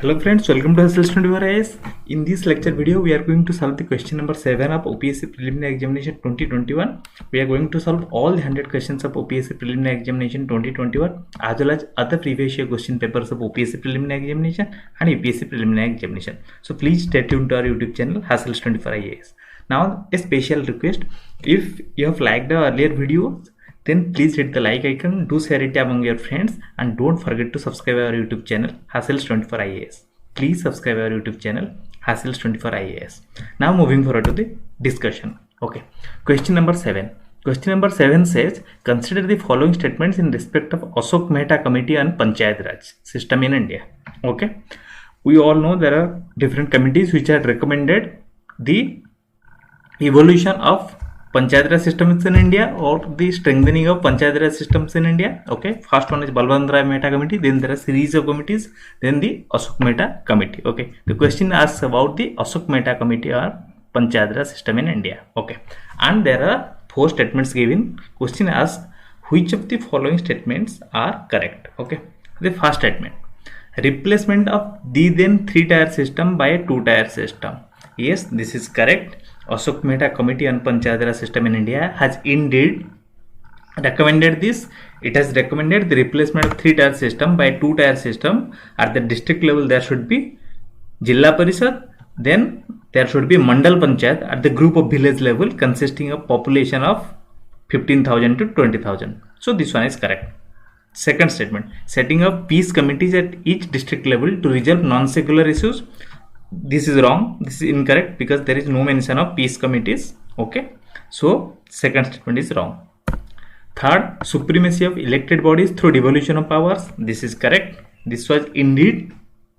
Hello friends, welcome to sscgl. In this lecture video, we are going to solve the question number 7 of OPSC Preliminary Examination 2021. We are going to solve all the 100 questions of OPSC Preliminary Examination 2021 as well as other previous year question papers of OPSC Preliminary Examination and UPSC Preliminary Examination. So please stay tuned to our YouTube channel Hassles24 IAS. Now a special request, if you have liked the earlier videos, then please hit the like icon, do share it among your friends, and don't forget to subscribe our YouTube channel Hassles24 IAS. Please subscribe our YouTube channel Hassles24 IAS. Now moving forward to the discussion. Okay, question number 7. Question number 7 says, consider the following statements in respect of Ashok Mehta Committee on Panchayati Raj System in India. Okay, we all know there are different committees which had recommended the evolution of Panchayati Raj systems in India or the strengthening of Panchayati Raj systems in India. Okay, first one is Balwant Mehta Committee, then there are series of committees, then the Ashok Mehta Committee. Okay, the question asks about the Ashok Mehta Committee or Panchayati Raj system in India. Okay, and there are 4 statements given. Question asks which of the following statements are correct. Okay, the first statement, replacement of the then 3-tier system by a 2-tier system. Yes, this is correct. Ashok Mehta Committee on Panchayati Raj System in India has indeed recommended this. It has recommended the replacement of 3-tier system by 2-tier system. At the district level, there should be Zila Parishad, then there should be Mandal Panchayat at the group of village level consisting of population of 15,000 to 20,000. So this one is correct. Second statement, setting up peace committees at each district level to resolve non-secular issues. This is wrong, this is incorrect because there is no mention of peace committees. Okay, so second statement is wrong. Third, supremacy of elected bodies through devolution of powers. This is correct. This was indeed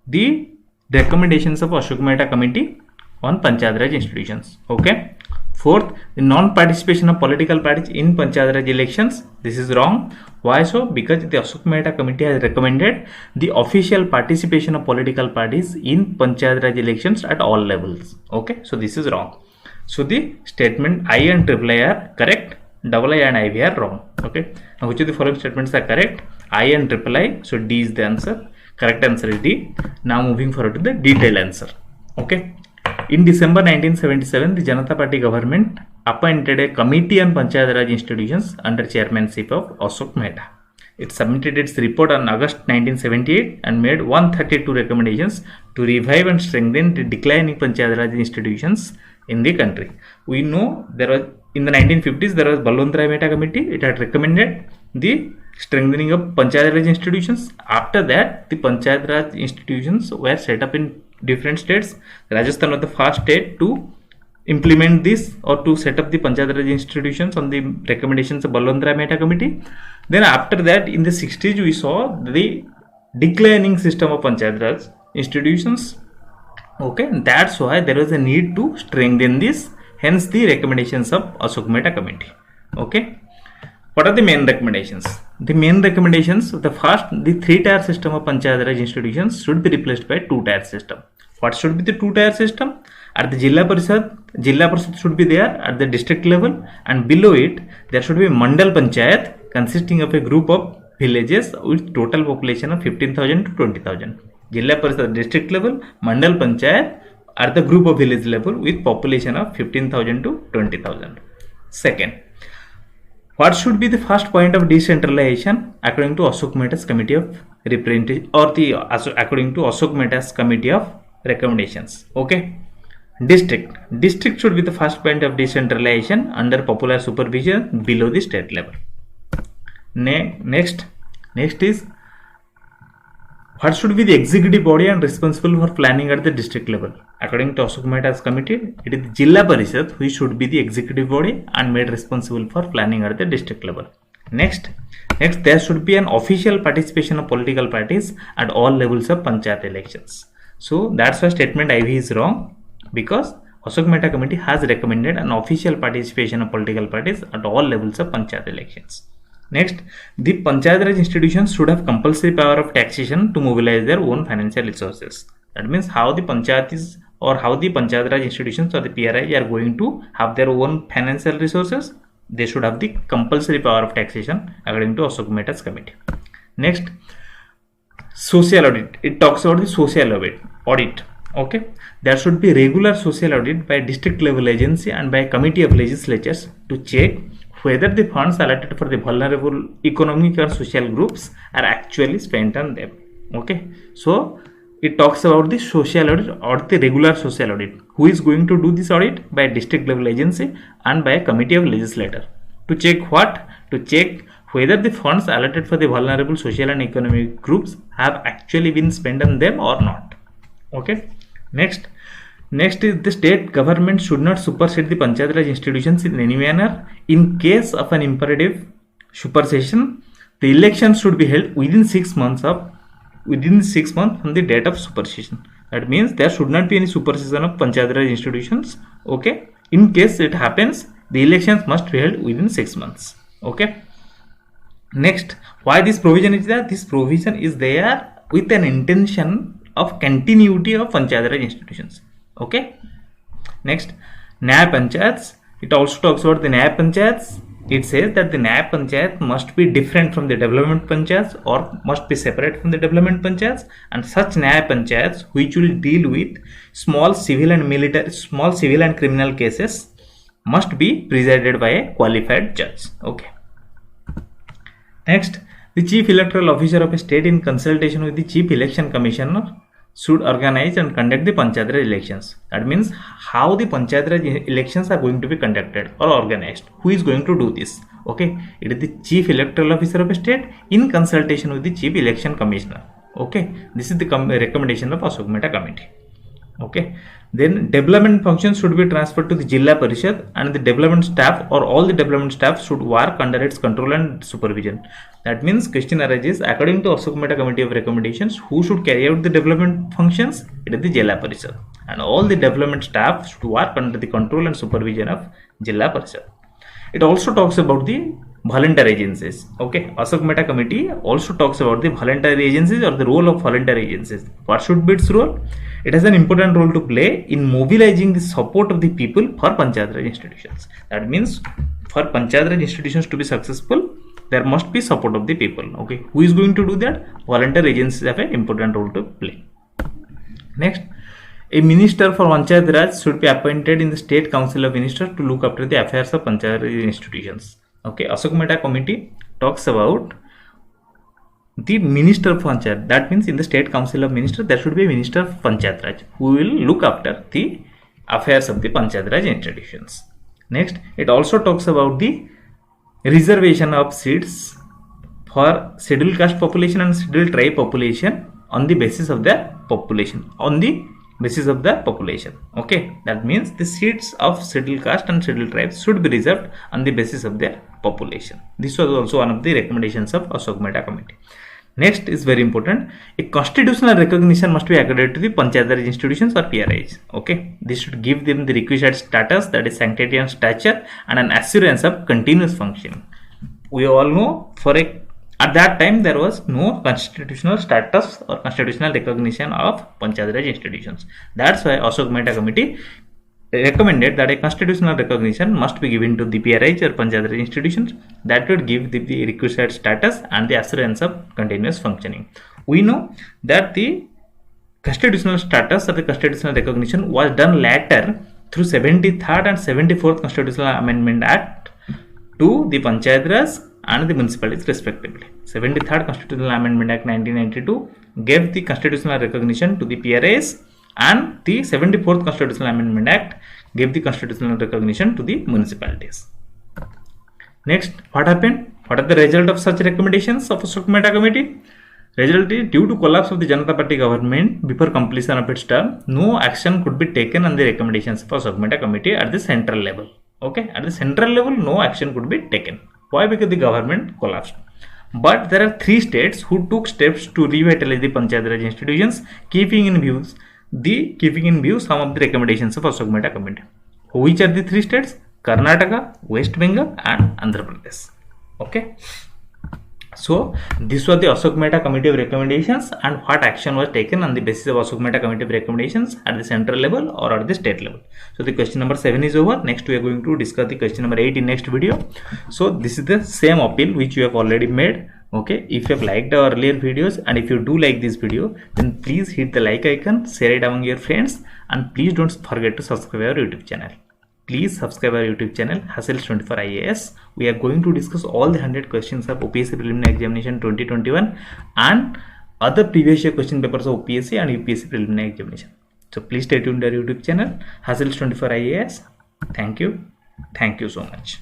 the recommendations of Ashok Mehta Committee on Panchayati Raj institutions. Okay. Fourth, the non-participation of political parties in Panchayati Raj elections. This is wrong. Why so? Because the Ashok Mehta Committee has recommended the official participation of political parties in Panchayati Raj elections at all levels. Okay, so this is wrong. So the statement I and triple I are correct, double I and IV are wrong. Okay, now which of the following statements are correct? I and triple I, so D is the answer. Correct answer is D. Now moving forward to the detailed answer. Okay. In December 1977, the Janata Party government appointed a committee on Panchayati Raj institutions under chairmanship of Ashok Mehta. It submitted its report on August 1978 and made 132 recommendations to revive and strengthen the declining Panchayati Raj institutions in the country. We know there was in the 1950s there was Balwant Mehta Committee. It had recommended the strengthening of Panchayati Raj institutions. After that, the Panchayati Raj institutions were set up in different states. Rajasthan was the first state to implement this or to set up the Panchayati Raj institutions on the recommendations of Balwant Mehta Committee. Then after that, in the 60s, we saw the declining system of Panchayati Raj institutions. Okay, that's why there was a need to strengthen this. Hence the recommendations of Ashok Mehta Committee. Okay, what are the main recommendations? The main recommendations, the first, the 3-tier system of Panchayati Raj institutions should be replaced by 2-tier system. What should be the 2-tier system? At the Zila Parishad should be there at the district level, and below it there should be Mandal Panchayat consisting of a group of villages with total population of 15,000 to 20,000. Zila Parishad district level, Mandal Panchayat at the group of village level with population of 15,000 to 20,000. Second, what should be the first point of decentralization according to Ashok Mehta's Committee of Representation or according to Ashok Mehta's Committee of Recommendations? Okay, district should be the first point of decentralization under popular supervision below the state level. Next is what should be the executive body and responsible for planning at the district level? According to Ashok Mehta's committee, it is Zila Parishad which should be the executive body and made responsible for planning at the district level. Next, there should be an official participation of political parties at all levels of Panchayat elections. So that's why statement IV is wrong, because Ashok Mehta Committee has recommended an official participation of political parties at all levels of Panchayat elections. Next, the Panchayati Raj institutions should have compulsory power of taxation to mobilize their own financial resources. That means how the Panchayatis or how the Panchayati Raj institutions or the PRI are going to have their own financial resources. They should have the compulsory power of taxation according to Ashok Mehta's committee. Next, social audit, it talks about the social audit. Okay, there should be regular social audit by district level agency and by a committee of legislatures to check whether the funds allotted for the vulnerable economic or social groups are actually spent on them. Okay, so it talks about the social audit or the regular social audit. Who is going to do this audit? By a district level agency and by a committee of legislator. To check what? To check whether the funds allotted for the vulnerable social and economic groups have actually been spent on them or not. Okay. Next is the state government should not supersede the Panchayati Raj institutions in any manner. In case of an imperative supersession, the election should be held within 6 months from the date of supersession. That means there should not be any supersession of Panchayati Raj institutions. Okay. In case it happens, the elections must be held within 6 months. Okay. Next, why this provision is there? This provision is there with an intention of continuity of Panchayati Raj institutions. Okay. Next, Nyaya Panchayats. It also talks about the Nyaya Panchayats. It says that the Nyaya Panchayat must be different from the development Panchayats or must be separate from the development Panchayats, and such Nyaya Panchayats which will deal with small civil and criminal cases must be presided by a qualified judge. Okay. Next, the Chief Electoral Officer of a state in consultation with the Chief Election Commissioner should organize and conduct the Panchayati Raj elections. That means how the Panchayati Raj elections are going to be conducted or organized. Who is going to do this? Okay, it is the Chief Electoral Officer of a state in consultation with the Chief Election Commissioner. Okay, this is the recommendation of Ashok Mehta Committee. Okay, then development functions should be transferred to the Zila Parishad, and the development staff or all the development staff should work under its control and supervision. That means question arises, according to Ashok Mehta Committee of recommendations, who should carry out the development functions? It is the Zila Parishad, and all the development staff should work under the control and supervision of Zila Parishad. It also talks about the voluntary agencies. Okay, Ashok Mehta Committee also talks about the voluntary agencies or the role of voluntary agencies. What should be its role? It has an important role to play in mobilizing the support of the people for Panchayati Raj institutions. That means for Panchayati Raj institutions to be successful, there must be support of the people. Okay, who is going to do that? Voluntary agencies have an important role to play. Next, a minister for Panchayati Raj should be appointed in the State Council of Ministers to look after the affairs of Panchayati Raj institutions. Okay, Ashok Mehta Committee talks about the Minister of Panchayat. That means in the State Council of Ministers there should be a Minister of Panchayat Raj who will look after the affairs of the Panchayat Raj institutions. Next, it also talks about the reservation of seats for scheduled caste population and scheduled tribe population on the basis of their population. Okay, that means the seats of scheduled caste and scheduled tribes should be reserved on the basis of their population. This was also one of the recommendations of Ashok Mehta Committee. Next is very important. A constitutional recognition must be accorded to the Panchayati Raj institutions or PRIs. Okay, this should give them the requisite status, that is sanctity and stature, and an assurance of continuous functioning. We all know at that time there was no constitutional status or constitutional recognition of Panchayati Raj institutions. That's why Ashok Mehta Committee recommended that a constitutional recognition must be given to the PRIs or Panchayati Raj institutions that would give the requisite status and the assurance of continuous functioning. We know that the constitutional status or the constitutional recognition was done later through 73rd and 74th Constitutional Amendment Act to the Panchayati Raj and the municipalities respectively. 73rd Constitutional Amendment Act 1992 gave the constitutional recognition to the PRIs, and the 74th Constitutional Amendment Act gave the constitutional recognition to the municipalities. Next, what happened? What are the result of such recommendations of Ashok Mehta Committee? Result is, due to collapse of the Janata Party government before completion of its term, no action could be taken on the recommendations of Ashok Mehta Committee at the central level. Okay, at the central level, no action could be taken. Why? Because the government collapsed. But there are 3 states who took steps to revitalize the Panchayati Raj institutions, keeping in view some of the recommendations of Ashok Mehta Committee. Which are the 3 states? Karnataka, West Bengal, and Andhra Pradesh. Okay. So this was the Ashok Mehta Committee of recommendations and what action was taken on the basis of Ashok Mehta Committee of recommendations at the central level or at the state level. So the question number 7 is over. Next we are going to discuss the question number 8 in next video. So this is the same appeal which you have already made Okay, if you have liked our earlier videos and if you do like this video, then please hit the like icon, share it among your friends, and please don't forget to subscribe our YouTube channel. Please subscribe our YouTube channel Hassels24 IAS. We are going to discuss all the 100 questions of OPSC Preliminary Examination 2021 and other previous year question papers of OPSC and UPSC Preliminary Examination. So please stay tuned to our YouTube channel Hassels24 IAS. Thank you so much.